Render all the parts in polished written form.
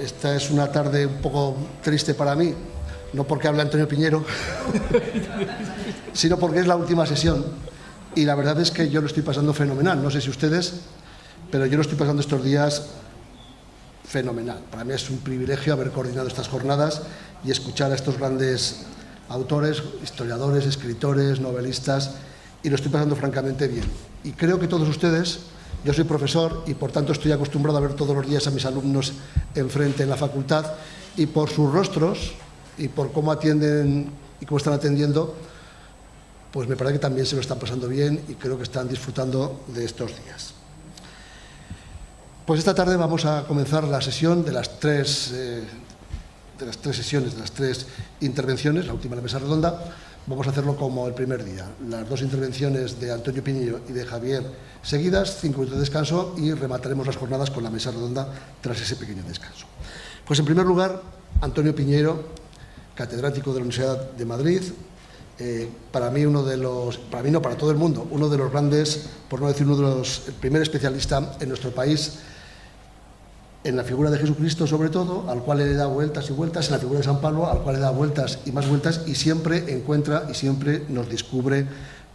esta es una tarde un poco triste para mí, no porque hable Antonio Piñero, sino porque es la última sesión. Y la verdad es que yo lo estoy pasando fenomenal. No sé si ustedes, pero yo lo estoy pasando estos días fenomenal. Para mí es un privilegio haber coordinado estas jornadas y escuchar a estos grandes autores, historiadores, escritores, novelistas, y lo estoy pasando francamente bien. Y creo que todos ustedes, yo soy profesor y por tanto estoy acostumbrado a ver todos los días a mis alumnos enfrente en la facultad, y por sus rostros y por cómo atienden y cómo están atendiendo, pues me parece que también se lo están pasando bien y creo que están disfrutando de estos días. Pues esta tarde vamos a comenzar la sesión de las tres intervenciones, la última de la mesa redonda. Vamos a hacerlo como el primer día. Las dos intervenciones de Antonio Piñero y de Javier seguidas, 5 minutos de descanso, y remataremos las jornadas con la mesa redonda tras ese pequeño descanso. Pues en primer lugar, Antonio Piñero, catedrático de la Universidad de Madrid, para mí para todo el mundo, uno de los grandes, por no decir el primer especialista en nuestro país en la figura de Jesucristo, sobre todo, al cual le da vueltas y vueltas, en la figura de San Pablo, al cual le da vueltas y más vueltas, y siempre encuentra y siempre nos descubre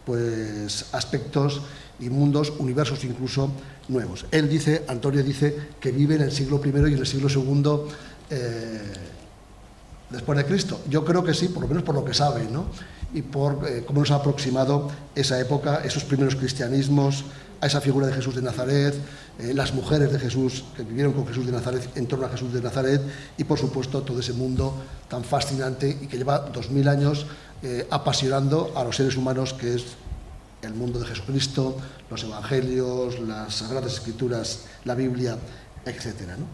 pues aspectos y mundos, universos incluso nuevos. Antonio dice que vive en el siglo I y en el siglo II después de Cristo. Yo creo que sí, por lo menos por lo que sabe, ¿no? Y por cómo nos ha aproximado esa época, esos primeros cristianismos, a esa figura de Jesús de Nazaret, las mujeres de Jesús que vivieron con Jesús de Nazaret, en torno a Jesús de Nazaret, y por supuesto todo ese mundo tan fascinante y que lleva 2000 años apasionando a los seres humanos, que es el mundo de Jesucristo, los evangelios, las sagradas escrituras, la Biblia, etcétera, ¿no?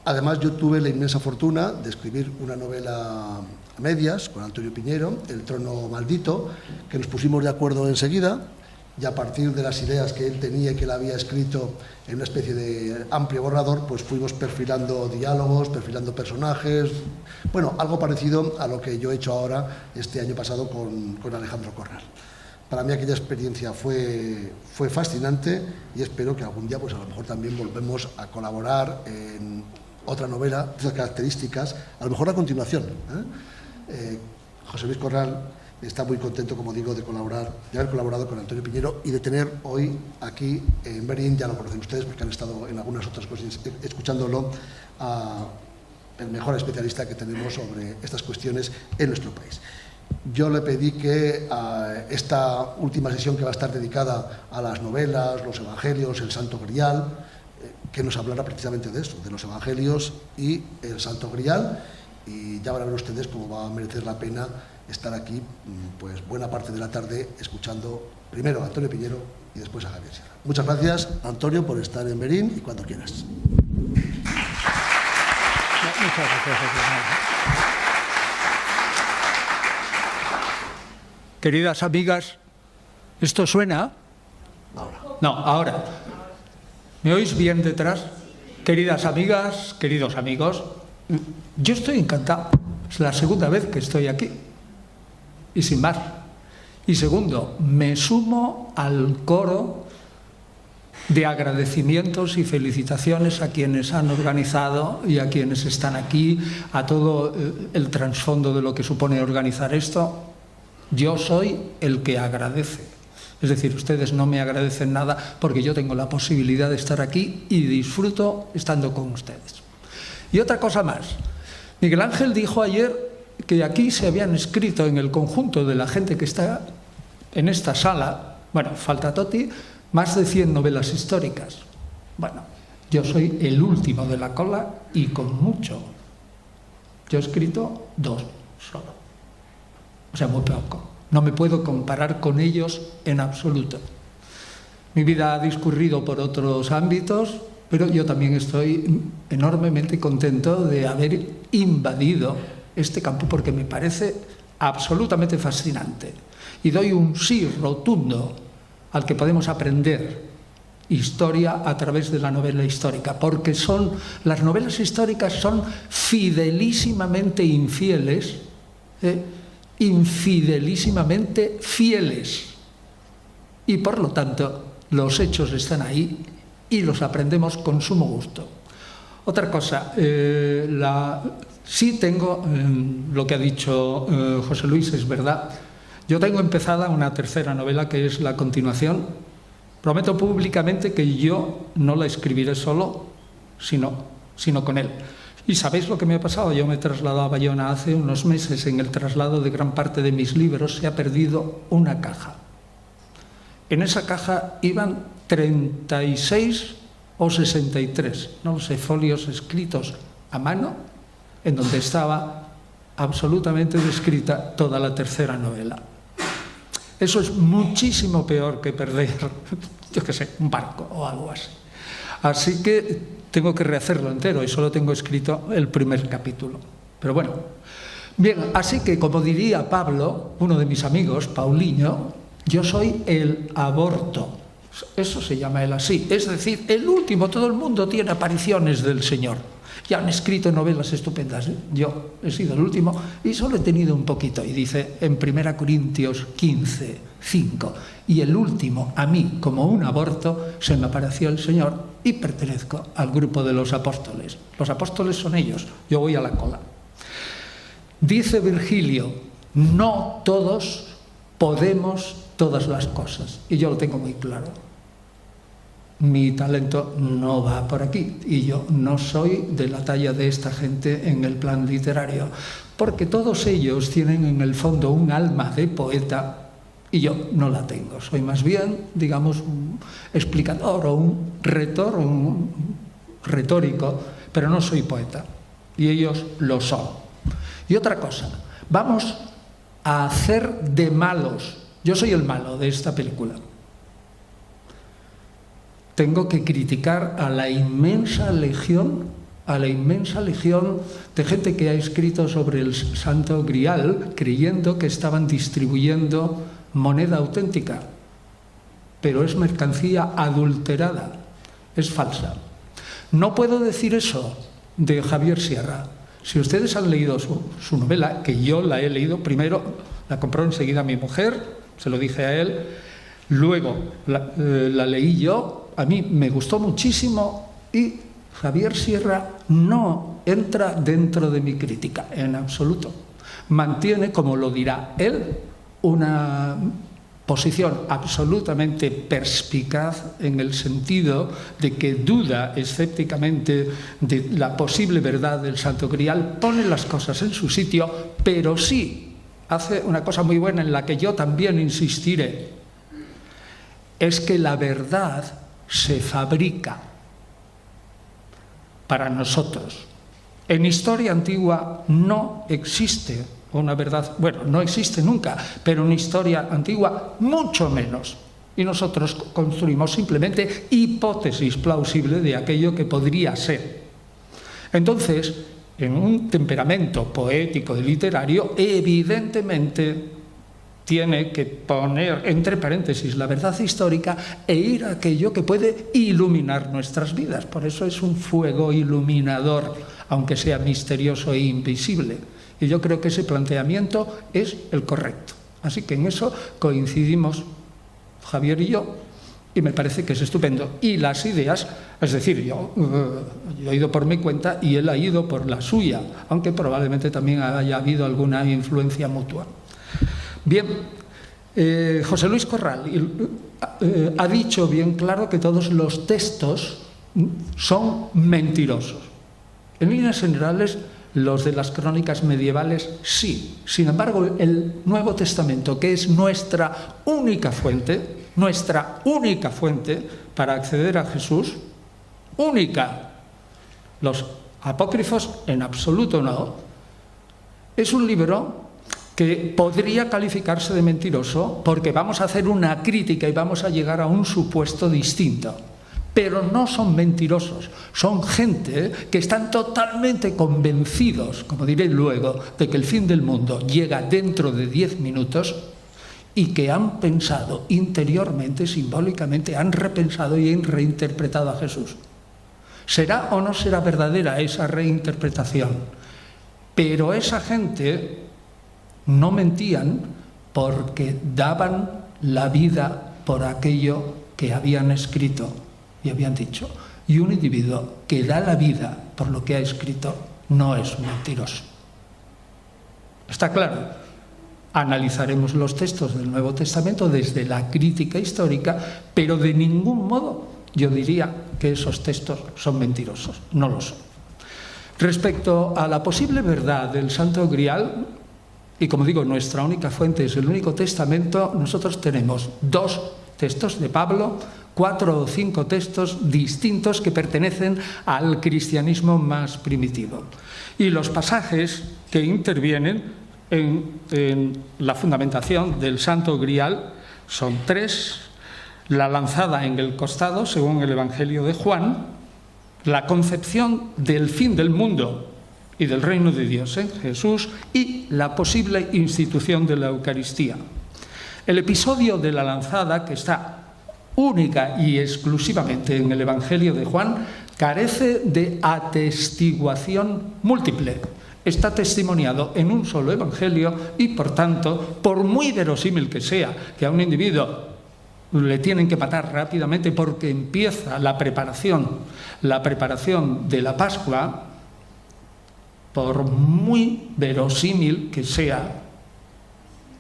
Además, yo tuve la inmensa fortuna de escribir una novela a medias con Antonio Piñero, El trono maldito, que nos pusimos de acuerdo enseguida, y a partir de las ideas que él tenía y que él había escrito en una especie de amplio borrador, pues fuimos perfilando diálogos, perfilando personajes, bueno, algo parecido a lo que yo he hecho ahora este año pasado con Alejandro Corral. Para mí aquella experiencia fue fascinante y espero que algún día pues a lo mejor también volvemos a colaborar en otra novela de esas características, a lo mejor a continuación. José Luis Corral está muy contento, como digo, de haber colaborado con Antonio Piñero y de tener hoy aquí en Berín, ya lo conocen ustedes porque han estado en algunas otras cosas escuchándolo, el mejor especialista que tenemos sobre estas cuestiones en nuestro país. Yo le pedí que esta última sesión, que va a estar dedicada a las novelas, los evangelios, el Santo Grial, que nos hablara precisamente de eso, de los evangelios y el Santo Grial, y ya van a ver ustedes cómo va a merecer la pena estar aquí pues buena parte de la tarde escuchando primero a Antonio Piñero y después a Javier Sierra. Muchas gracias, Antonio, por estar en Berín, y cuando quieras. Muchas gracias. Queridas amigas, ¿esto suena? Ahora. No, ahora. ¿Me oís bien detrás? Queridas amigas, queridos amigos, yo estoy encantado. Es la segunda vez que estoy aquí. Y sin más. Y segundo, me sumo al coro de agradecimientos y felicitaciones a quienes han organizado y a quienes están aquí, a todo el trasfondo de lo que supone organizar esto. Yo soy el que agradece. Es decir, ustedes no me agradecen nada porque yo tengo la posibilidad de estar aquí y disfruto estando con ustedes. Y otra cosa más. Miguel Ángel dijo ayer que aquí se habían escrito en el conjunto de la gente que está en esta sala, bueno, falta Toti, más de 100 novelas históricas. Bueno, yo soy el último de la cola y con mucho. Yo he escrito 2 solo. O sea, muy poco. No me puedo comparar con ellos en absoluto. Mi vida ha discurrido por otros ámbitos, pero yo también estoy enormemente contento de haber invadido este campo porque me parece absolutamente fascinante. Y doy un sí rotundo al que podemos aprender historia a través de la novela histórica, porque las novelas históricas son fidelísimamente infieles, infidelísimamente fieles, y por lo tanto los hechos están ahí y los aprendemos con sumo gusto. Otra cosa, sí tengo, lo que ha dicho José Luis es verdad. Yo tengo empezada una tercera novela que es la continuación. Prometo públicamente que yo no la escribiré solo, sino con él. ¿Y sabéis lo que me ha pasado? Yo me he trasladado a Bayona hace unos meses. En el traslado de gran parte de mis libros se ha perdido una caja. En esa caja iban 36 o 63, no sé, folios escritos a mano, en donde estaba absolutamente descrita toda la tercera novela. Eso es muchísimo peor que perder, yo qué sé, un barco o algo así. Así que tengo que rehacerlo entero y solo tengo escrito el primer capítulo. Pero bueno, bien, así que como diría Pablo, uno de mis amigos, Paulinho, yo soy el aborto. Eso se llama él así. Es decir, el último, todo el mundo tiene apariciones del Señor. Ya han escrito novelas estupendas. Yo he sido el último y solo he tenido un poquito. Y dice en 1 Corintios 15, 5, y el último, a mí, como un aborto, se me apareció el Señor y pertenezco al grupo de los apóstoles. Los apóstoles son ellos, yo voy a la cola. Dice Virgilio, no todos podemos todas las cosas. Y yo lo tengo muy claro. Mi talento no va por aquí y yo no soy de la talla de esta gente en el plan literario, porque todos ellos tienen en el fondo un alma de poeta y yo no la tengo. Soy más bien, digamos, un explicador o un retor, un retórico, pero no soy poeta y ellos lo son. Y otra cosa, vamos a hacer de malos. Yo soy el malo de esta película. Tengo que criticar a la inmensa legión de gente que ha escrito sobre el Santo Grial creyendo que estaban distribuyendo moneda auténtica, pero es mercancía adulterada, es falsa. No puedo decir eso de Javier Sierra. Si ustedes han leído su novela, que yo la he leído, primero la compró enseguida mi mujer, se lo dije a él, luego la leí yo. A mí me gustó muchísimo y Javier Sierra no entra dentro de mi crítica en absoluto. Mantiene, como lo dirá él, una posición absolutamente perspicaz en el sentido de que duda escépticamente de la posible verdad del Santo Grial, pone las cosas en su sitio, pero sí hace una cosa muy buena en la que yo también insistiré, es que la verdad se fabrica para nosotros. En historia antigua no existe una verdad, bueno, no existe nunca, pero en historia antigua mucho menos. Y nosotros construimos simplemente hipótesis plausibles de aquello que podría ser. Entonces, en un temperamento poético y literario, evidentemente tiene que poner entre paréntesis la verdad histórica e ir a aquello que puede iluminar nuestras vidas. Por eso es un fuego iluminador, aunque sea misterioso e invisible. Y yo creo que ese planteamiento es el correcto. Así que en eso coincidimos Javier y yo, y me parece que es estupendo. Y las ideas, es decir, yo he ido por mi cuenta y él ha ido por la suya, aunque probablemente también haya habido alguna influencia mutua. Bien, José Luis Corral ha dicho bien claro que todos los textos son mentirosos. En líneas generales, los de las crónicas medievales sí. Sin embargo, el Nuevo Testamento, que es nuestra única fuente para acceder a Jesús, única. Los apócrifos en absoluto no. Es un libro que podría calificarse de mentiroso porque vamos a hacer una crítica y vamos a llegar a un supuesto distinto. Pero no son mentirosos, son gente que están totalmente convencidos, como diré luego, de que el fin del mundo llega dentro de 10 minutos y que han pensado interiormente, simbólicamente, han repensado y han reinterpretado a Jesús. ¿Será o no será verdadera esa reinterpretación? Pero esa gente no mentían porque daban la vida por aquello que habían escrito y habían dicho. Y un individuo que da la vida por lo que ha escrito no es mentiroso. ¿Está claro? Analizaremos los textos del Nuevo Testamento desde la crítica histórica, pero de ningún modo yo diría que esos textos son mentirosos. No lo son. Respecto a la posible verdad del Santo Grial, y como digo, nuestra única fuente es el Único Testamento, nosotros tenemos 2 textos de Pablo, 4 o 5 textos distintos que pertenecen al cristianismo más primitivo. Y los pasajes que intervienen en la fundamentación del Santo Grial son 3: la lanzada en el costado, según el Evangelio de Juan; la concepción del fin del mundo y del reino de Dios en Jesús; y la posible institución de la Eucaristía. El episodio de la lanzada, que está única y exclusivamente en el Evangelio de Juan, carece de atestiguación múltiple. Está testimoniado en un solo Evangelio y, por tanto, por muy verosímil que sea que a un individuo le tienen que matar rápidamente porque empieza la preparación de la Pascua, por muy verosímil que sea,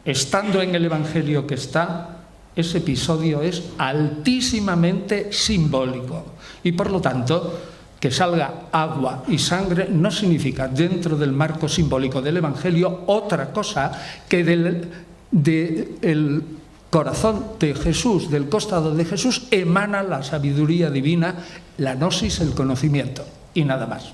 estando en el Evangelio que está, ese episodio es altísimamente simbólico. Y por lo tanto, que salga agua y sangre no significa, dentro del marco simbólico del Evangelio, otra cosa que del corazón de Jesús, del costado de Jesús, emana la sabiduría divina, la gnosis, el conocimiento, y nada más.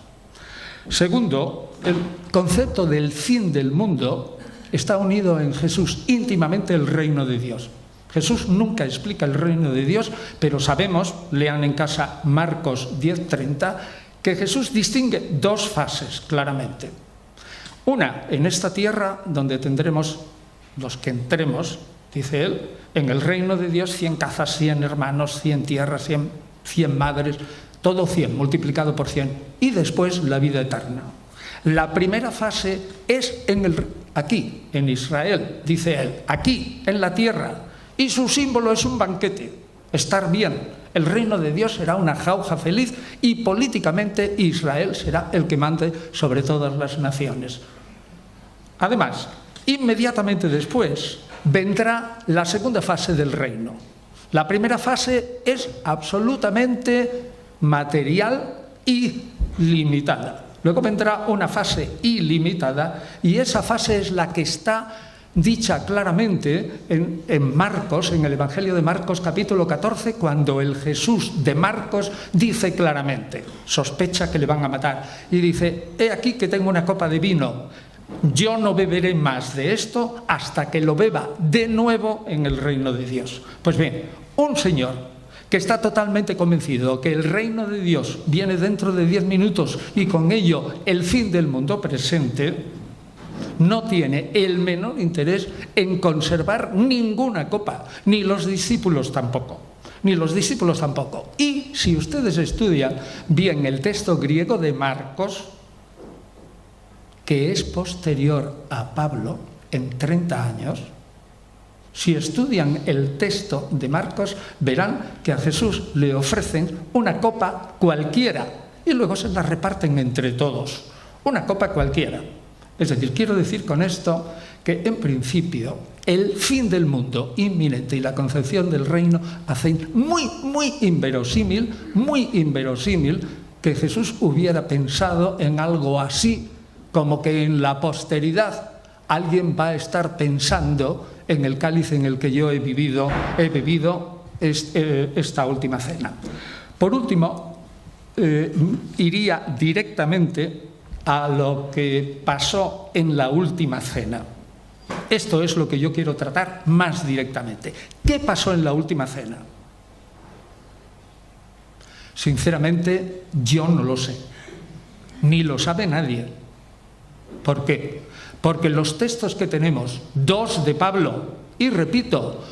Segundo, el concepto del fin del mundo está unido en Jesús íntimamente el reino de Dios. Jesús nunca explica el reino de Dios, pero sabemos, lean en casa Marcos 10:30, que Jesús distingue 2 fases claramente. Una, en esta tierra donde tendremos, los que entremos, dice él, en el reino de Dios, 100 casas, 100 hermanos, 100 tierras, 100 madres, todo 100, multiplicado por 100. Y después la vida eterna. La primera fase es aquí, en Israel, dice él, aquí, en la tierra. Y su símbolo es un banquete, estar bien. El reino de Dios será una jauja feliz y políticamente Israel será el que mande sobre todas las naciones. Además, inmediatamente después vendrá la segunda fase del reino. La primera fase es absolutamente material y limitada. Luego vendrá una fase ilimitada y esa fase es la que está dicha claramente en Marcos, en el Evangelio de Marcos capítulo 14, cuando el Jesús de Marcos dice claramente, sospecha que le van a matar, y dice: he aquí que tengo una copa de vino, yo no beberé más de esto hasta que lo beba de nuevo en el reino de Dios. Pues bien, un señor que está totalmente convencido que el reino de Dios viene dentro de 10 minutos y con ello el fin del mundo presente, no tiene el menor interés en conservar ninguna copa, ni los discípulos tampoco. Y si ustedes estudian bien el texto griego de Marcos, que es posterior a Pablo en 30 años, si estudian el texto de Marcos, verán que a Jesús le ofrecen una copa cualquiera y luego se la reparten entre todos. Una copa cualquiera. Es decir, quiero decir con esto que, en principio, el fin del mundo inminente y la concepción del reino hacen muy inverosímil que Jesús hubiera pensado en algo así, como que en la posteridad alguien va a estar pensando en el cáliz en el que yo he bebido esta última cena. Por último, iría directamente a lo que pasó en la última cena. Esto es lo que yo quiero tratar más directamente. ¿Qué pasó en la última cena? Sinceramente, yo no lo sé. Ni lo sabe nadie. ¿Por qué? Porque los textos que tenemos, 2 de Pablo, y repito,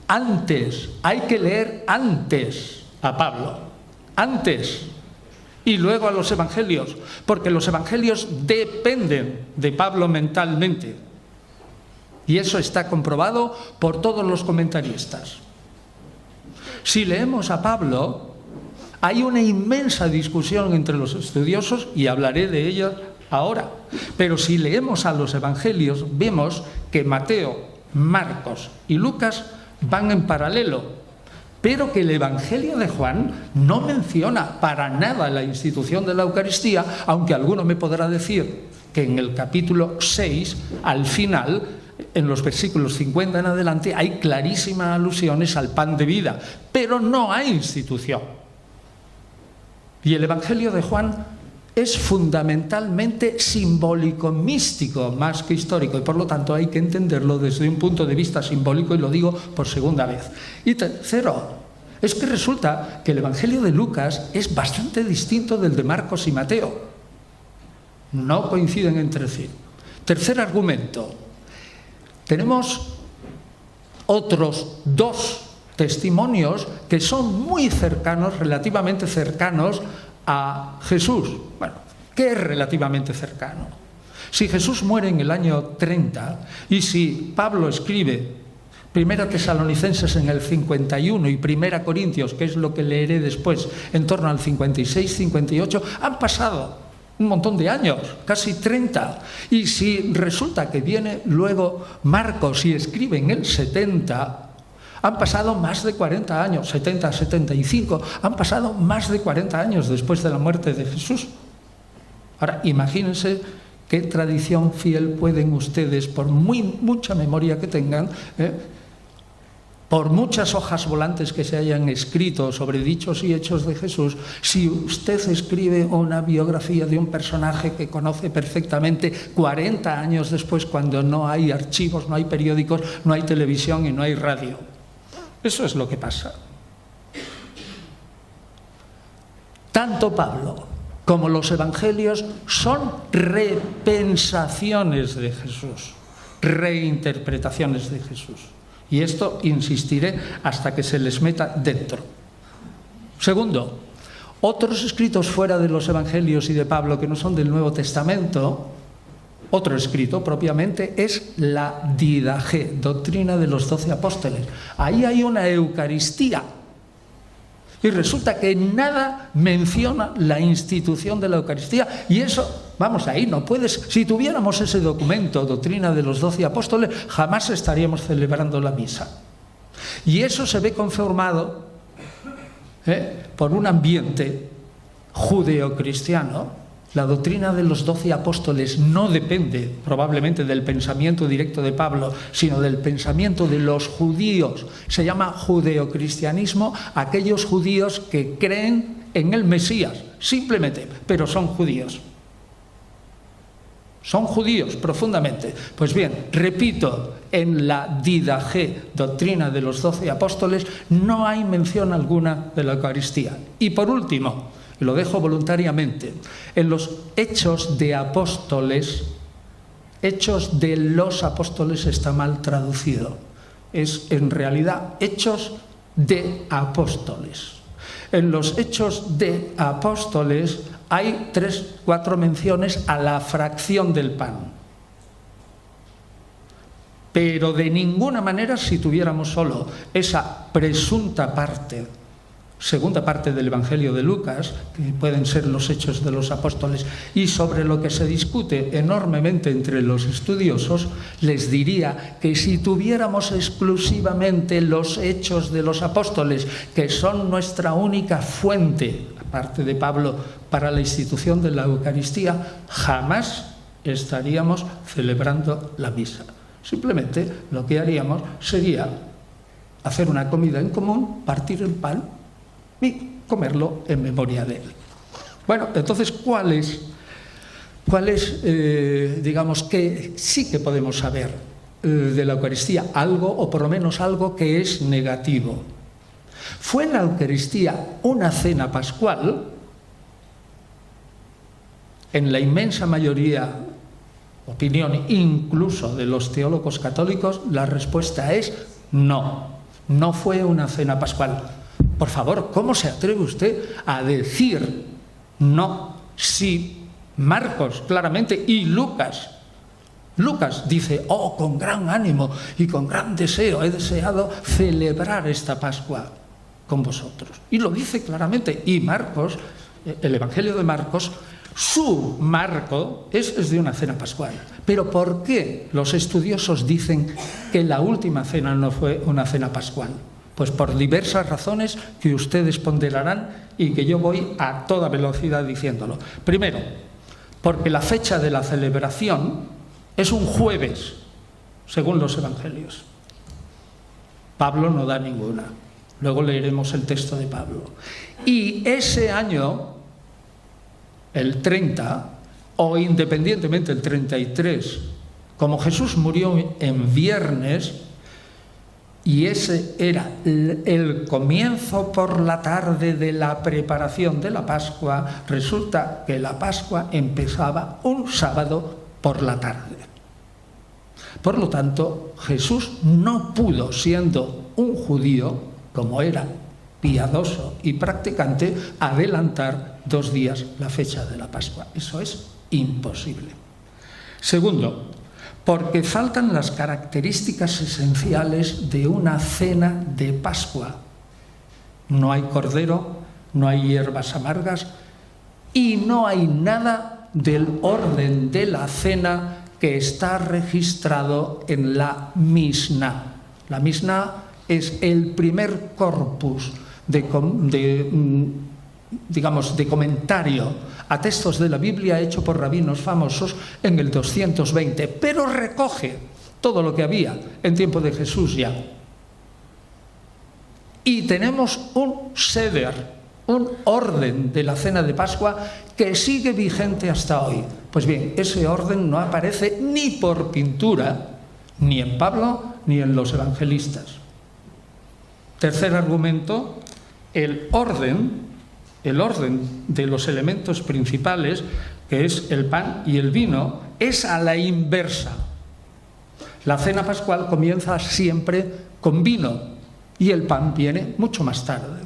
hay que leer antes a Pablo, antes, y luego a los evangelios, porque los evangelios dependen de Pablo mentalmente. Y eso está comprobado por todos los comentaristas. Si leemos a Pablo, Hay una inmensa discusión entre los estudiosos y hablaré de ella ahora. Pero si leemos a los evangelios, vemos que Mateo, Marcos y Lucas van en paralelo, pero que el Evangelio de Juan no menciona para nada la institución de la Eucaristía, aunque alguno me podrá decir que en el capítulo 6, al final, en los versículos 50 en adelante, hay clarísimas alusiones al pan de vida, pero no hay institución. Y el Evangelio de Juan es fundamentalmente simbólico, místico, más que histórico, y por lo tanto hay que entenderlo desde un punto de vista simbólico, y lo digo por segunda vez. Y tercero, es que resulta que el Evangelio de Lucas es bastante distinto del de Marcos y Mateo. No coinciden entre sí. Tercer argumento. Tenemos otros dos testimonios que son muy cercanos, relativamente cercanos a Jesús. Bueno, ¿qué es relativamente cercano? Si Jesús muere en el año 30 y si Pablo escribe 1 Tesalonicenses en el 51 y 1 Corintios, que es lo que leeré después, en torno al 56-58, han pasado un montón de años, casi 30. Y si resulta que viene luego Marcos y escribe en el 70, han pasado más de 40 años, 70, 75, han pasado más de 40 años después de la muerte de Jesús. Ahora, imagínense qué tradición fiel pueden ustedes, por mucha memoria que tengan, por muchas hojas volantes que se hayan escrito sobre dichos y hechos de Jesús, si usted escribe una biografía de un personaje que conoce perfectamente 40 años después, cuando no hay archivos, no hay periódicos, no hay televisión y no hay radio. Eso es lo que pasa. Tanto Pablo como los evangelios son repensaciones de Jesús, reinterpretaciones de Jesús. Y esto insistiré hasta que se les meta dentro. Segundo, otros escritos fuera de los evangelios y de Pablo que no son del Nuevo Testamento, otro escrito propiamente es la Didaché, doctrina de los 12 apóstoles. Ahí hay una Eucaristía. Y resulta que nada menciona la institución de la Eucaristía. Y eso, vamos, ahí no puedes. Si tuviéramos ese documento, doctrina de los 12 apóstoles, jamás estaríamos celebrando la misa. Y eso se ve conformado por un ambiente judeocristiano. La doctrina de los 12 apóstoles no depende probablemente del pensamiento directo de Pablo, sino del pensamiento de los judíos. Se llama judeocristianismo aquellos judíos que creen en el Mesías, simplemente, pero son judíos. Son judíos profundamente. Pues bien, repito, en la Didaché, doctrina de los 12 apóstoles, no hay mención alguna de la Eucaristía. Y por último, lo dejo voluntariamente, en los Hechos de Apóstoles, Hechos de los Apóstoles está mal traducido. Es en realidad Hechos de Apóstoles. En los Hechos de Apóstoles hay 3-4 menciones a la fracción del pan. Pero de ninguna manera, si tuviéramos solo esa presunta parte, segunda parte del Evangelio de Lucas, que pueden ser los Hechos de los Apóstoles, y sobre lo que se discute enormemente entre los estudiosos, les diría que si tuviéramos exclusivamente los Hechos de los Apóstoles, que son nuestra única fuente, aparte de Pablo, para la institución de la Eucaristía, jamás estaríamos celebrando la misa. Simplemente lo que haríamos sería hacer una comida en común, partir el pan y comerlo en memoria de él. Bueno, entonces, ¿cuál es digamos, que sí que podemos saber de la Eucaristía? Algo, o por lo menos algo que es negativo. ¿Fue la Eucaristía una cena pascual? En la inmensa mayoría, opinión incluso de los teólogos católicos, la respuesta es no, no fue una cena pascual. Por favor, ¿cómo se atreve usted a decir no si Marcos claramente y Lucas dice, oh, con gran ánimo y con gran deseo he deseado celebrar esta Pascua? con vosotros. Y lo dice claramente. Y Marcos, el Evangelio de Marcos, su marco es de una cena pascual. Pero ¿por qué los estudiosos dicen que la última cena no fue una cena pascual? Pues por diversas razones que ustedes ponderarán y que yo voy a toda velocidad diciéndolo. Primero, porque la fecha de la celebración es un jueves, según los evangelios. Pablo no da ninguna. Luego leeremos el texto de Pablo. Y ese año, el 30, o independientemente el 33, como Jesús murió en viernes, y ese era el comienzo por la tarde de la preparación de la Pascua, resulta que la Pascua empezaba un sábado por la tarde. Por lo tanto, Jesús no pudo, siendo un judío, como era piadoso y practicante, adelantar 2 días la fecha de la Pascua. Eso es imposible. Segundo, porque faltan las características esenciales de una cena de Pascua. No hay cordero, no hay hierbas amargas y no hay nada del orden de la cena que está registrado en la Misná. La Misná es el primer corpus de comentario a textos de la Biblia hecho por rabinos famosos en el 220, pero recoge todo lo que había en tiempo de Jesús ya. Y tenemos un seder, un orden de la cena de Pascua que sigue vigente hasta hoy. Pues bien, ese orden no aparece ni por pintura, ni en Pablo, ni en los evangelistas. Tercer argumento, el orden de los elementos principales, que es el pan y el vino, es a la inversa. La cena pascual comienza siempre con vino y el pan viene mucho más tarde.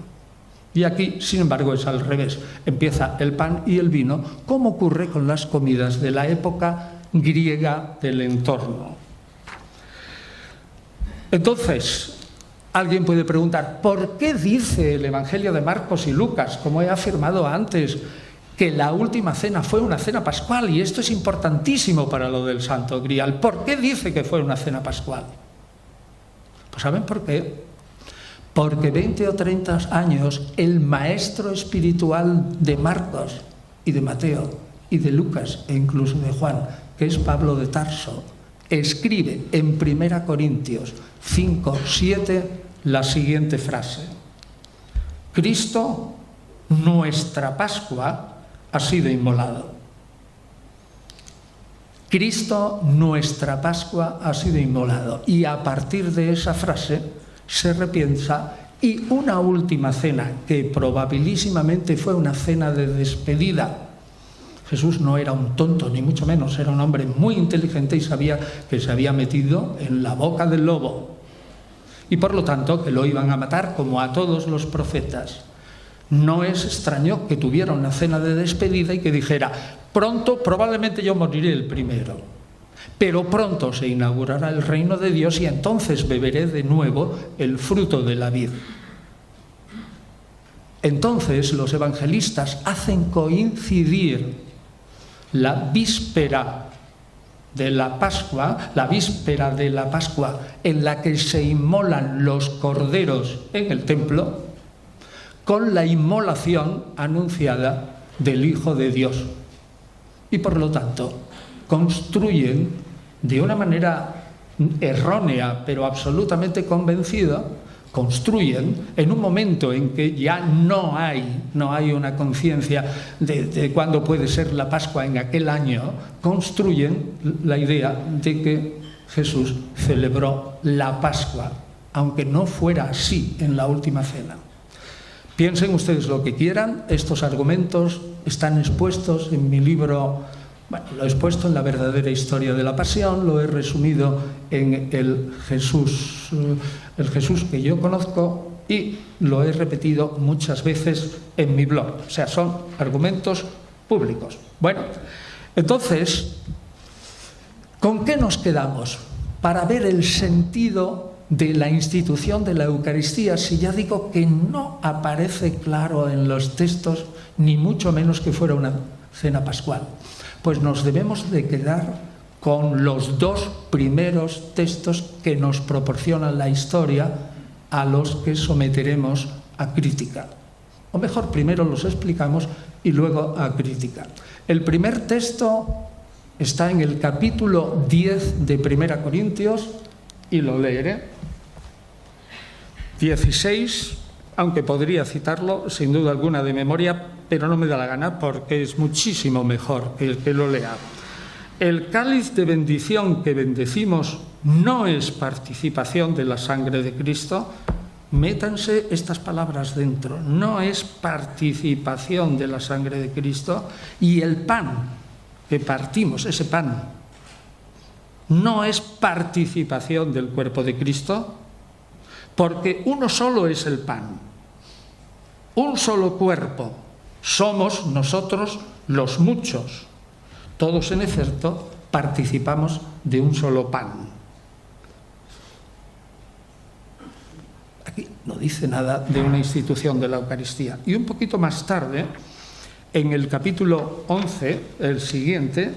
Y aquí, sin embargo, es al revés. Empieza el pan y el vino, como ocurre con las comidas de la época griega del entorno. Entonces, alguien puede preguntar, ¿por qué dice el Evangelio de Marcos y Lucas, como he afirmado antes, que la última cena fue una cena pascual? Y esto es importantísimo para lo del Santo Grial. ¿Por qué dice que fue una cena pascual? Pues ¿saben por qué? Porque 20 o 30 años el maestro espiritual de Marcos y de Mateo y de Lucas e incluso de Juan, que es Pablo de Tarso, escribe en 1 Corintios 5:7 la siguiente frase: Cristo, nuestra Pascua, ha sido inmolado. Cristo, nuestra Pascua, ha sido inmolado. Y a partir de esa frase se repiensa, y una última cena, que probabilísimamente fue una cena de despedida. Jesús no era un tonto, ni mucho menos, era un hombre muy inteligente y sabía que se había metido en la boca del lobo. Y por lo tanto que lo iban a matar como a todos los profetas. No es extraño que tuviera una cena de despedida y que dijera, pronto, probablemente yo moriré el primero, pero pronto se inaugurará el reino de Dios y entonces beberé de nuevo el fruto de la vid. Entonces los evangelistas hacen coincidir la víspera de la Pascua, en la que se inmolan los corderos en el templo, con la inmolación anunciada del Hijo de Dios. Y por lo tanto, construyen de una manera errónea, pero absolutamente convencida, construyen en un momento en que ya no hay una conciencia de cuándo puede ser la Pascua en aquel año, construyen la idea de que Jesús celebró la Pascua, aunque no fuera así en la última cena. Piensen ustedes lo que quieran, estos argumentos están expuestos en mi libro. Bueno, lo he expuesto en La verdadera historia de la pasión, lo he resumido en el Jesús que yo conozco y lo he repetido muchas veces en mi blog. O sea, son argumentos públicos. Bueno, entonces, ¿con qué nos quedamos para ver el sentido de la institución de la Eucaristía si ya digo que no aparece claro en los textos, ni mucho menos que fuera una cena pascual? Pues nos debemos de quedar con los dos primeros textos que nos proporciona la historia, a los que someteremos a crítica. O mejor, primero los explicamos y luego a crítica. El primer texto está en el capítulo 10 de 1 Corintios, y lo leeré. 16, aunque podría citarlo sin duda alguna de memoria, pero no me da la gana porque es muchísimo mejor que el que lo lea. El cáliz de bendición que bendecimos no es participación de la sangre de Cristo. Métanse estas palabras dentro. No es participación de la sangre de Cristo. Y el pan que partimos, ese pan, no es participación del cuerpo de Cristo, porque uno solo es el pan, un solo cuerpo. Somos nosotros los muchos. Todos, en efecto, participamos de un solo pan. Aquí no dice nada de una institución de la Eucaristía. Y un poquito más tarde, en el capítulo 11, el siguiente,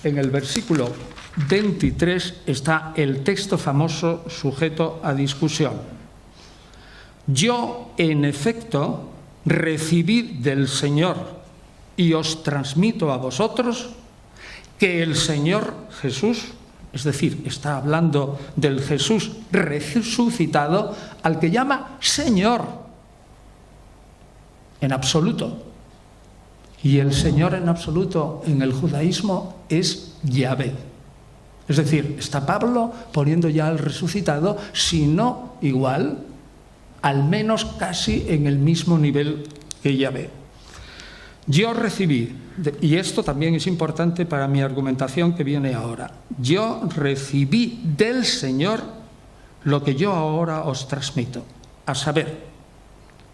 en el versículo 23, está el texto famoso sujeto a discusión. Yo, en efecto, recibí del Señor y os transmito a vosotros que el Señor Jesús, es decir, está hablando del Jesús resucitado, al que llama Señor, en absoluto. Y el Señor en absoluto en el judaísmo es Yahvé. Es decir, está Pablo poniendo ya al resucitado, si no igual, al menos casi en el mismo nivel que Yahvé. Yo recibí, y esto también es importante para mi argumentación que viene ahora, yo recibí del Señor lo que yo ahora os transmito, a saber,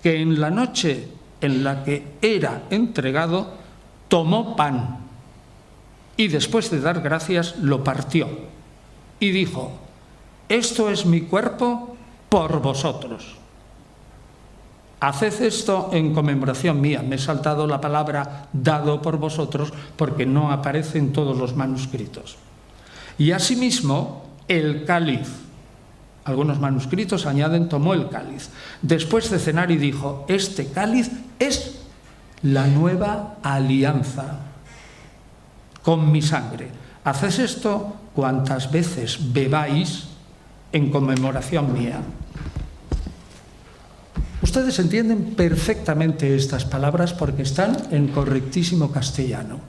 que en la noche en la que era entregado, tomó pan y después de dar gracias lo partió y dijo, esto es mi cuerpo por vosotros. Haced esto en conmemoración mía. Me he saltado la palabra dado por vosotros porque no aparece en todos los manuscritos. Y asimismo, el cáliz. Algunos manuscritos añaden tomó el cáliz. Después de cenar y dijo, este cáliz es la nueva alianza con mi sangre. Haced esto cuantas veces bebáis en conmemoración mía. Ustedes entienden perfectamente estas palabras porque están en correctísimo castellano.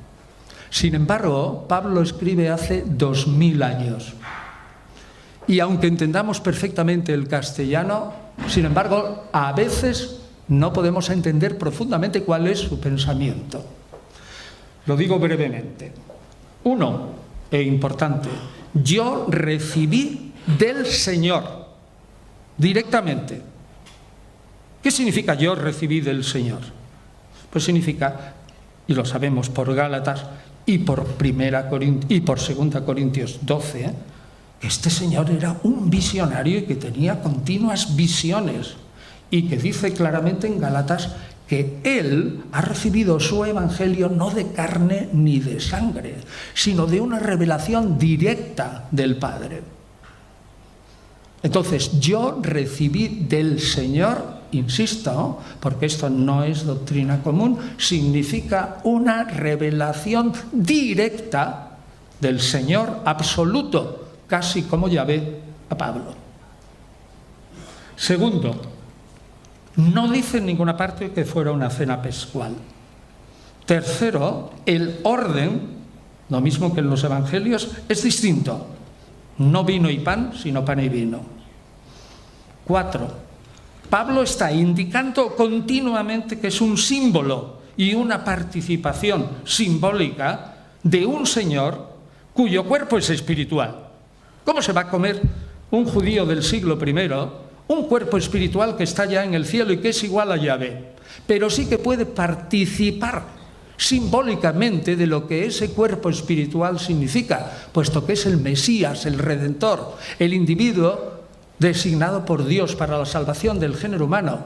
Sin embargo, Pablo escribe hace 2000 años. Y aunque entendamos perfectamente el castellano, sin embargo, a veces no podemos entender profundamente cuál es su pensamiento. Lo digo brevemente. Uno, e importante, yo recibí del Señor directamente. ¿Qué significa yo recibí del Señor? Pues significa, y lo sabemos por Gálatas y por 2 Corintios 12, que este Señor era un visionario y que tenía continuas visiones y que dice claramente en Gálatas que Él ha recibido su evangelio no de carne ni de sangre, sino de una revelación directa del Padre. Entonces, yo recibí del Señor, insisto, porque esto no es doctrina común, significa una revelación directa del Señor absoluto, casi como Yahvé a Pablo. Segundo, no dice en ninguna parte que fuera una cena pascual. Tercero, el orden, lo mismo que en los evangelios, es distinto. No vino y pan, sino pan y vino. 4. Pablo está indicando continuamente que es un símbolo y una participación simbólica de un Señor cuyo cuerpo es espiritual. ¿Cómo se va a comer un judío del siglo I un cuerpo espiritual que está ya en el cielo y que es igual a Yahvé? Pero sí que puede participar simbólicamente de lo que ese cuerpo espiritual significa, puesto que es el Mesías, el Redentor, el individuo designado por Dios para la salvación del género humano.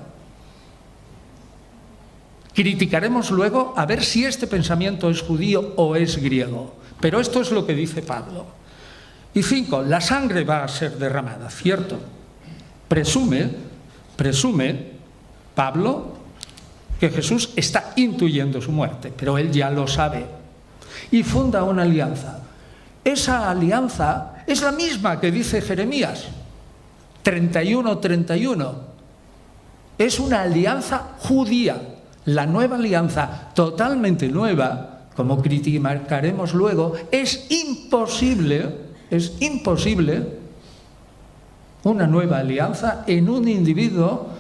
Criticaremos luego a ver si este pensamiento es judío o es griego. Pero esto es lo que dice Pablo. Y 5, la sangre va a ser derramada, cierto. Presume Pablo que Jesús está intuyendo su muerte, pero él ya lo sabe. Y funda una alianza. Esa alianza es la misma que dice Jeremías 31:31. Es una alianza judía, la nueva alianza, totalmente nueva, como criticaremos luego. Es imposible una nueva alianza en un individuo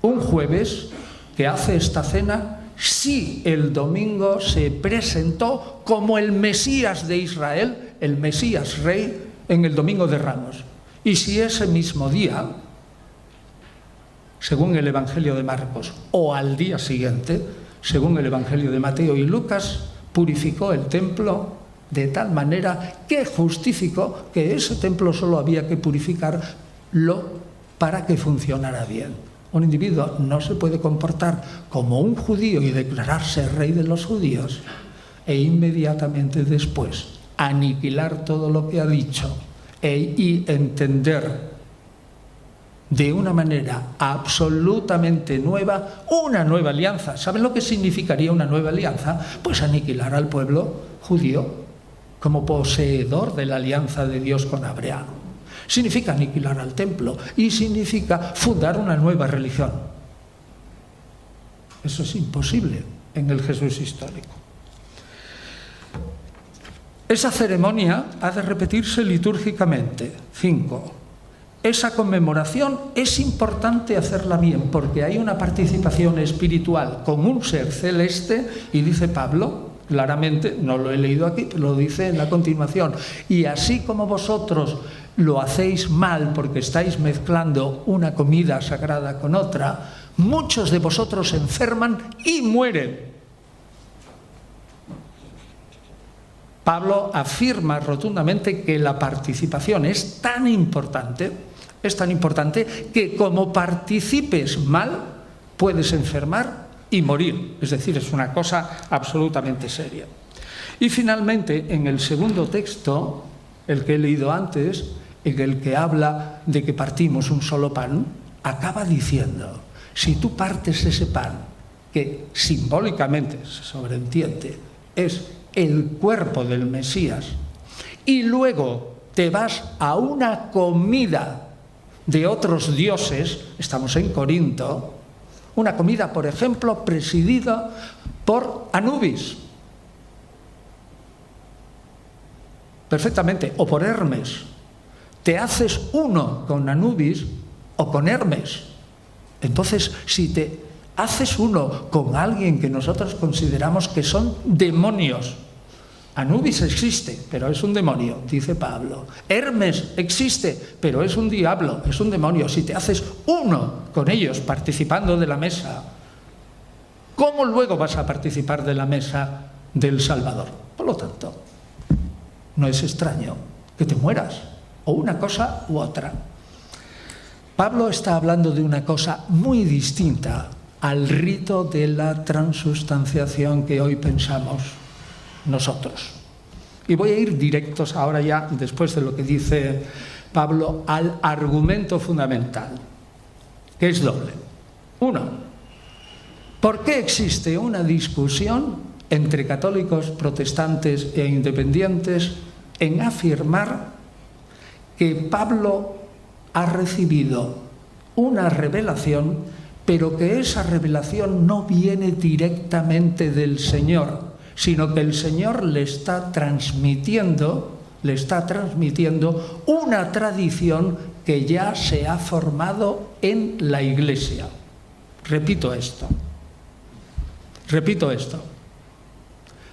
un jueves que hace esta cena si el domingo se presentó como el Mesías de Israel, el Mesías Rey, en el Domingo de Ramos. Y si ese mismo día, según el Evangelio de Marcos, o al día siguiente, según el Evangelio de Mateo y Lucas, purificó el templo de tal manera que justificó que ese templo solo había que purificarlo para que funcionara bien. Un individuo no se puede comportar como un judío y declararse rey de los judíos e inmediatamente después aniquilar todo lo que ha dicho y entender de una manera absolutamente nueva una nueva alianza. ¿Saben lo que significaría una nueva alianza? Pues aniquilar al pueblo judío como poseedor de la alianza de Dios con Abraham. Significa aniquilar al templo y significa fundar una nueva religión. Eso es imposible en el Jesús histórico. Esa ceremonia ha de repetirse litúrgicamente. 5. Esa conmemoración es importante hacerla bien porque hay una participación espiritual con un ser celeste y dice Pablo, claramente, no lo he leído aquí, pero lo dice en la continuación. Y así como vosotros lo hacéis mal porque estáis mezclando una comida sagrada con otra, muchos de vosotros se enferman y mueren. Pablo afirma rotundamente que la participación es tan importante que como participes mal, puedes enfermar y morir. Es decir, es una cosa absolutamente seria. Y finalmente, en el segundo texto, el que he leído antes, en el que habla de que partimos un solo pan, acaba diciendo, si tú partes ese pan, que simbólicamente se sobreentiende, es el cuerpo del Mesías, y luego te vas a una comida de otros dioses, estamos en Corinto, una comida, por ejemplo, presidida por Anubis, perfectamente, o por Hermes. Te haces uno con Anubis o con Hermes. Entonces, si te haces uno con alguien que nosotros consideramos que son demonios, Anubis existe, pero es un demonio, dice Pablo. Hermes existe, pero es un diablo, es un demonio. Si te haces uno con ellos participando de la mesa, ¿cómo luego vas a participar de la mesa del Salvador? Por lo tanto, no es extraño que te mueras, o una cosa u otra. Pablo está hablando de una cosa muy distinta al rito de la transustanciación que hoy pensamos nosotros. Y voy a ir directos ahora ya, después de lo que dice Pablo, al argumento fundamental, que es doble. 1. ¿Por qué existe una discusión entre católicos, protestantes e independientes en afirmar que Pablo ha recibido una revelación, pero que esa revelación no viene directamente del Señor, sino que el Señor le está transmitiendo una tradición que ya se ha formado en la Iglesia? Repito esto.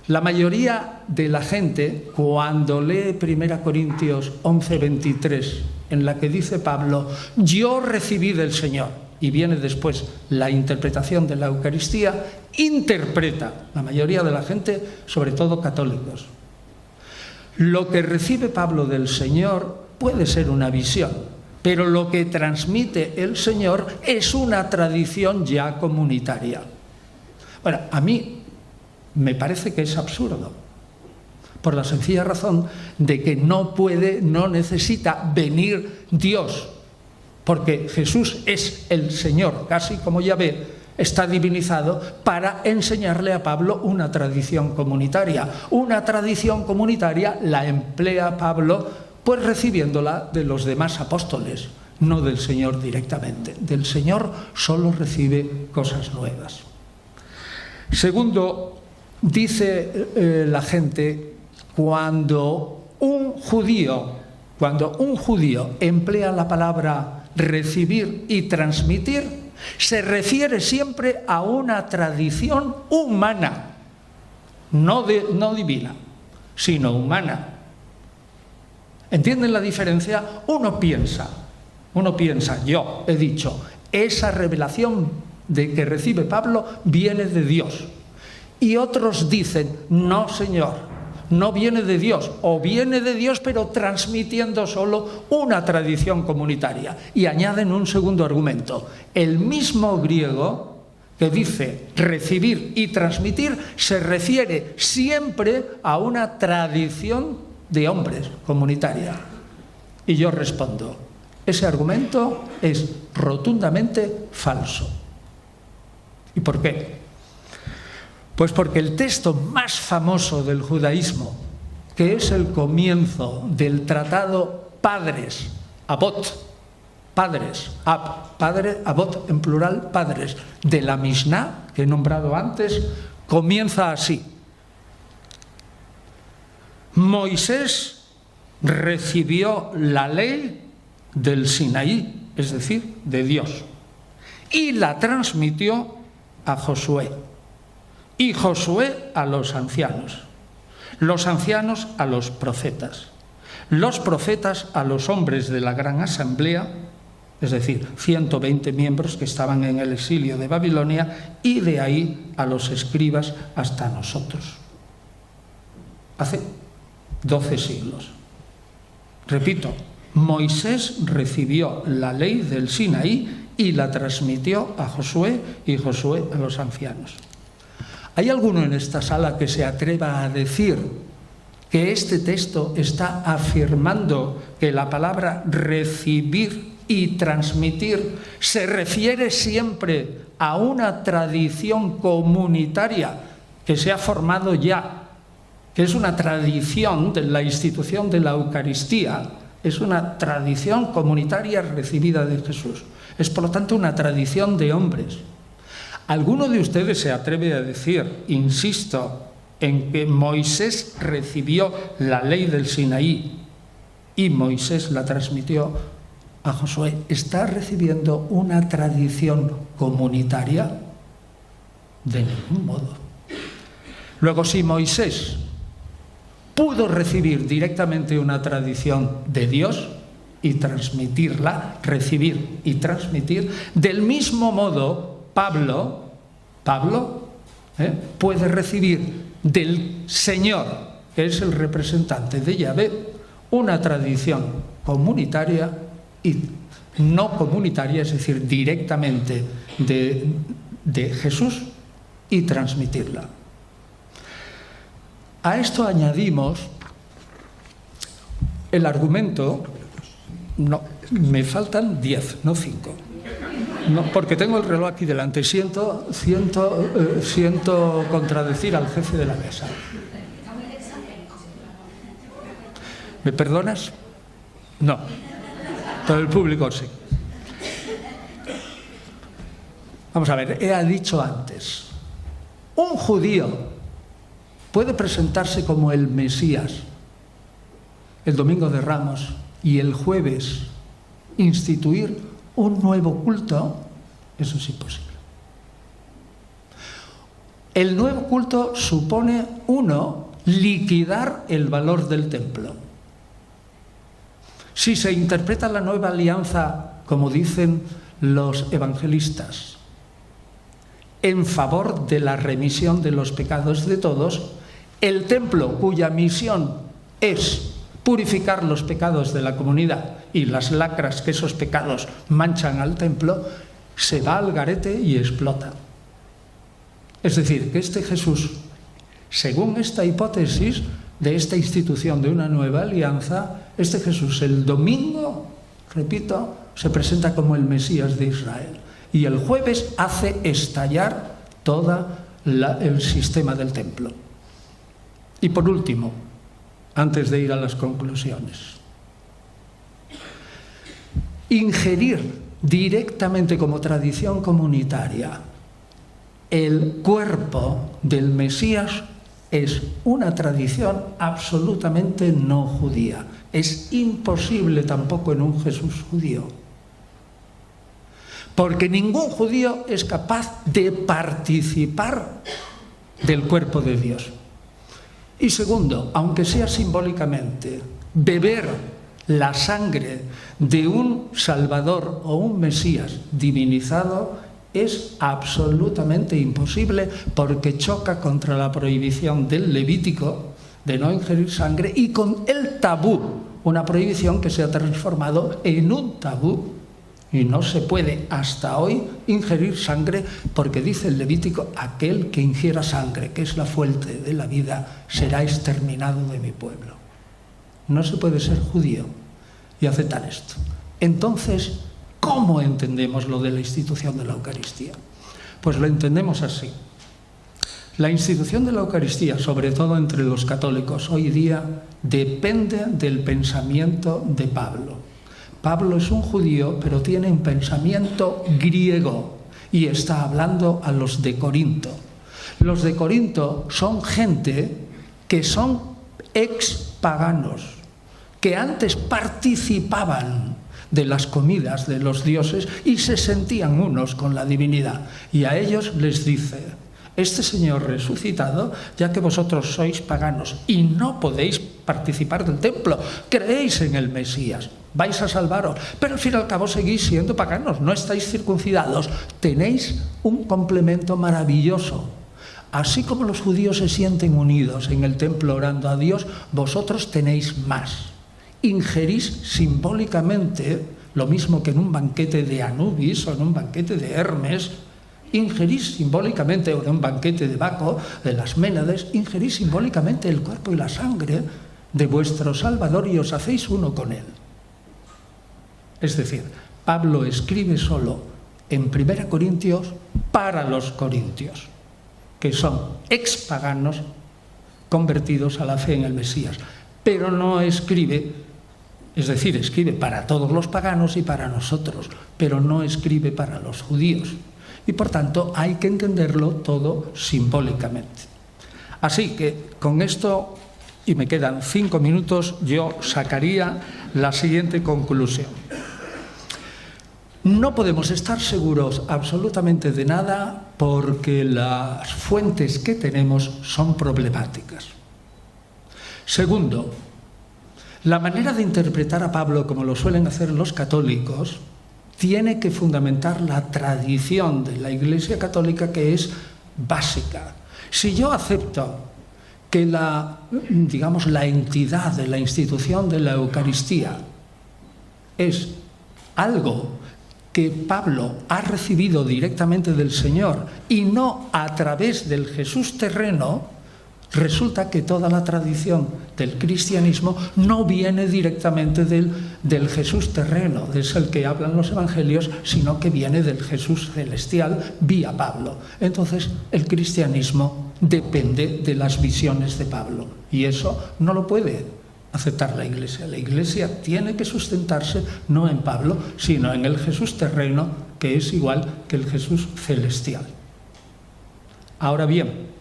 La mayoría de la gente, cuando lee 1 Corintios 11:23, en la que dice Pablo, yo recibí del Señor, y viene después la interpretación de la Eucaristía, interpreta, la mayoría de la gente, sobre todo católicos. Lo que recibe Pablo del Señor puede ser una visión, pero lo que transmite el Señor es una tradición ya comunitaria. Bueno, a mí me parece que es absurdo, por la sencilla razón de que no necesita venir Dios, porque Jesús es el Señor, casi como Yahvé, está divinizado, para enseñarle a Pablo una tradición comunitaria. Una tradición comunitaria la emplea Pablo pues recibiéndola de los demás apóstoles, no del Señor directamente. Del Señor solo recibe cosas nuevas. Segundo, dice la gente, cuando un judío emplea la palabra recibir y transmitir, se refiere siempre a una tradición humana, no divina, sino humana. ¿Entienden la diferencia? Uno piensa, yo he dicho, esa revelación de que recibe Pablo viene de Dios. Y otros dicen, no Señor, no viene de Dios, o viene de Dios pero transmitiendo solo una tradición comunitaria. Y añaden un segundo argumento. El mismo griego que dice recibir y transmitir se refiere siempre a una tradición de hombres comunitaria. Y yo respondo, ese argumento es rotundamente falso. ¿Y por qué? Pues porque el texto más famoso del judaísmo, que es el comienzo del tratado Padres, Abot, padres, padre, Abot en plural, padres, de la Mishnah, que he nombrado antes, comienza así. Moisés recibió la ley del Sinaí, es decir, de Dios, y la transmitió a Josué, y Josué a los ancianos a los profetas a los hombres de la gran asamblea, es decir, 120 miembros que estaban en el exilio de Babilonia, y de ahí a los escribas hasta nosotros. Hace 12 siglos. Repito, Moisés recibió la ley del Sinaí y la transmitió a Josué y Josué a los ancianos. ¿Hay alguno en esta sala que se atreva a decir que este texto está afirmando que la palabra recibir y transmitir se refiere siempre a una tradición comunitaria que se ha formado ya, que es una tradición de la institución de la Eucaristía, es una tradición comunitaria recibida de Jesús? Es, por lo tanto, una tradición de hombres. ¿Alguno de ustedes se atreve a decir, insisto, en que Moisés recibió la ley del Sinaí y Moisés la transmitió a Josué? ¿Está recibiendo una tradición comunitaria? De ningún modo. Luego, si Moisés pudo recibir directamente una tradición de Dios y transmitirla, recibir y transmitir, del mismo modo Pablo puede recibir del Señor, que es el representante de Yahvé, una tradición comunitaria y no comunitaria, es decir, directamente de Jesús, y transmitirla. A esto añadimos el argumento, no, me faltan 10, no 5. No, porque tengo el reloj aquí delante. Siento contradecir al jefe de la mesa. ¿Me perdonas? No. Pero el público sí. Vamos a ver, he dicho antes, un judío puede presentarse como el Mesías el domingo de Ramos y el jueves instituir un nuevo culto. Eso es imposible. El nuevo culto supone, uno, liquidar el valor del templo. Si se interpreta la nueva alianza, como dicen los evangelistas, en favor de la remisión de los pecados de todos, el templo, cuya misión es purificar los pecados de la comunidad y las lacras que esos pecados manchan al templo, se va al garete y explota. Es decir, que este Jesús, según esta hipótesis de esta institución de una nueva alianza, este Jesús el domingo, repito, se presenta como el Mesías de Israel y el jueves hace estallar todo el sistema del templo. Y por último, antes de ir a las conclusiones, ingerir directamente como tradición comunitaria el cuerpo del Mesías es una tradición absolutamente no judía. Es imposible tampoco en un Jesús judío. Porque ningún judío es capaz de participar del cuerpo de Dios. Y segundo, aunque sea simbólicamente, beber la sangre de un Salvador o un Mesías divinizado es absolutamente imposible porque choca contra la prohibición del Levítico de no ingerir sangre y con el tabú, una prohibición que se ha transformado en un tabú. Y no se puede hasta hoy ingerir sangre porque dice el Levítico, aquel que ingiera sangre, que es la fuente de la vida, será exterminado de mi pueblo. No se puede ser judío y aceptar esto. Entonces, ¿cómo entendemos lo de la institución de la Eucaristía? Pues lo entendemos así. La institución de la Eucaristía, sobre todo entre los católicos hoy día, depende del pensamiento de Pablo. Pablo es un judío, pero tiene un pensamiento griego y está hablando a los de Corinto. Los de Corinto son gente que son ex-paganos, que antes participaban de las comidas de los dioses y se sentían unos con la divinidad. Y a ellos les dice, este Señor resucitado, ya que vosotros sois paganos y no podéis participar del templo, creéis en el Mesías, vais a salvaros, pero al fin y al cabo seguís siendo paganos, no estáis circuncidados, tenéis un complemento maravilloso. Así como los judíos se sienten unidos en el templo orando a Dios, vosotros tenéis más. Ingerís simbólicamente, lo mismo que en un banquete de Anubis o en un banquete de Hermes, ingerís simbólicamente, o en un banquete de Baco, de las Ménades, ingerís simbólicamente el cuerpo y la sangre de vuestro Salvador y os hacéis uno con él. Es decir, Pablo escribe solo en 1 Corintios para los corintios, que son expaganos convertidos a la fe en el Mesías, pero no escribe, es decir, escribe para todos los paganos y para nosotros, pero no escribe para los judíos. Y por tanto hay que entenderlo todo simbólicamente. Así que con esto, y me quedan 5 minutos, yo sacaría la siguiente conclusión. No podemos estar seguros absolutamente de nada porque las fuentes que tenemos son problemáticas. Segundo, la manera de interpretar a Pablo, como lo suelen hacer los católicos, tiene que fundamentar la tradición de la Iglesia Católica, que es básica. Si yo acepto que la entidad de la institución de la Eucaristía es algo que Pablo ha recibido directamente del Señor y no a través del Jesús terreno, resulta que toda la tradición del cristianismo no viene directamente del Jesús terreno, es el que hablan los evangelios, sino que viene del Jesús celestial vía Pablo. Entonces, el cristianismo depende de las visiones de Pablo y eso no lo puede aceptar la Iglesia. La Iglesia tiene que sustentarse no en Pablo, sino en el Jesús terreno, que es igual que el Jesús celestial. Ahora bien,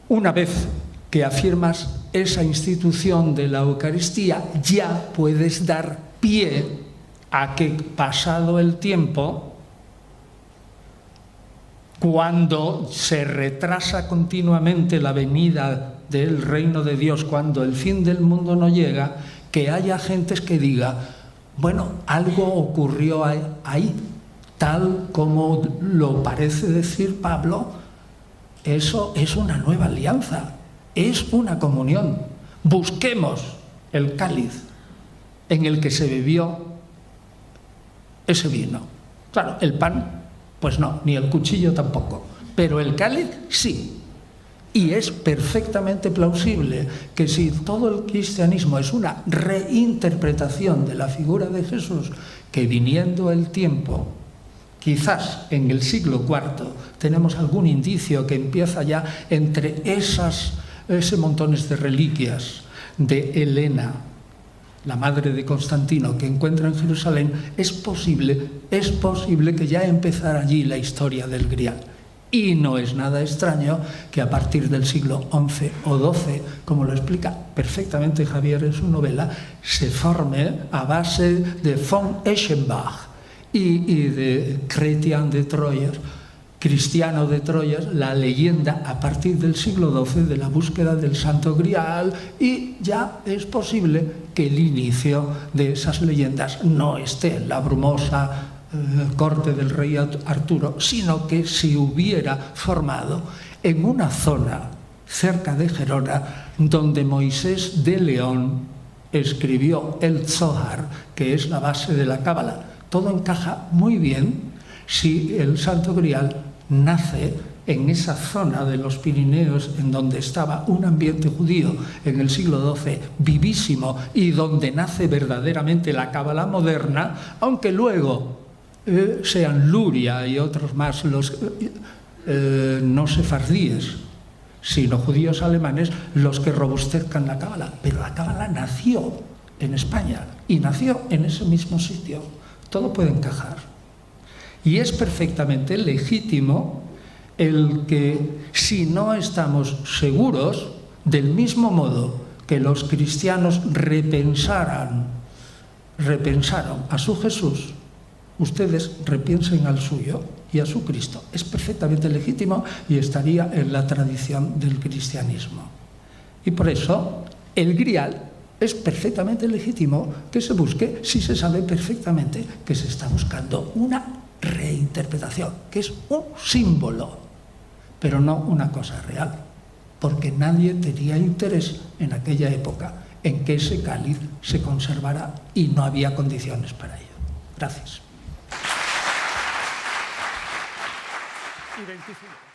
una vez que afirmas esa institución de la Eucaristía, ya puedes dar pie a que, pasado el tiempo, cuando se retrasa continuamente la venida del reino de Dios, cuando el fin del mundo no llega, que haya gentes que diga, bueno, algo ocurrió ahí, tal como lo parece decir Pablo. Eso es una nueva alianza, es una comunión. Busquemos el cáliz en el que se bebió ese vino. Claro, el pan, pues no, ni el cuchillo tampoco, pero el cáliz sí. Y es perfectamente plausible que si todo el cristianismo es una reinterpretación de la figura de Jesús, que viniendo el tiempo, quizás en el siglo IV, tenemos algún indicio que empieza ya entre ese montones de reliquias de Helena, la madre de Constantino, que encuentra en Jerusalén, es posible que ya empezara allí la historia del Grial. Y no es nada extraño que a partir del siglo XI o XII, como lo explica perfectamente Javier en su novela, se forme a base de von Eschenbach y de Chrétien de Troyes, Cristiano de Troyes, la leyenda a partir del siglo XII de la búsqueda del Santo Grial, y ya es posible que el inicio de esas leyendas no esté en la brumosa corte del rey Arturo, sino que se hubiera formado en una zona cerca de Gerona donde Moisés de León escribió el Zohar, que es la base de la Cábala. Todo encaja muy bien si el Santo Grial nace en esa zona de los Pirineos en donde estaba un ambiente judío en el siglo XII vivísimo y donde nace verdaderamente la Cábala moderna, aunque luego sean Luria y otros más los no sefardíes, sino judíos alemanes los que robustezcan la Cábala. Pero la Cábala nació en España y nació en ese mismo sitio. Todo puede encajar. Y es perfectamente legítimo el que, si no estamos seguros, del mismo modo que los cristianos repensaron a su Jesús, ustedes repiensen al suyo y a su Cristo. Es perfectamente legítimo y estaría en la tradición del cristianismo. Y por eso el Grial es perfectamente legítimo que se busque si se sabe perfectamente que se está buscando una reinterpretación, que es un símbolo, pero no una cosa real, porque nadie tenía interés en aquella época en que ese cáliz se conservara y no había condiciones para ello. Gracias. 25.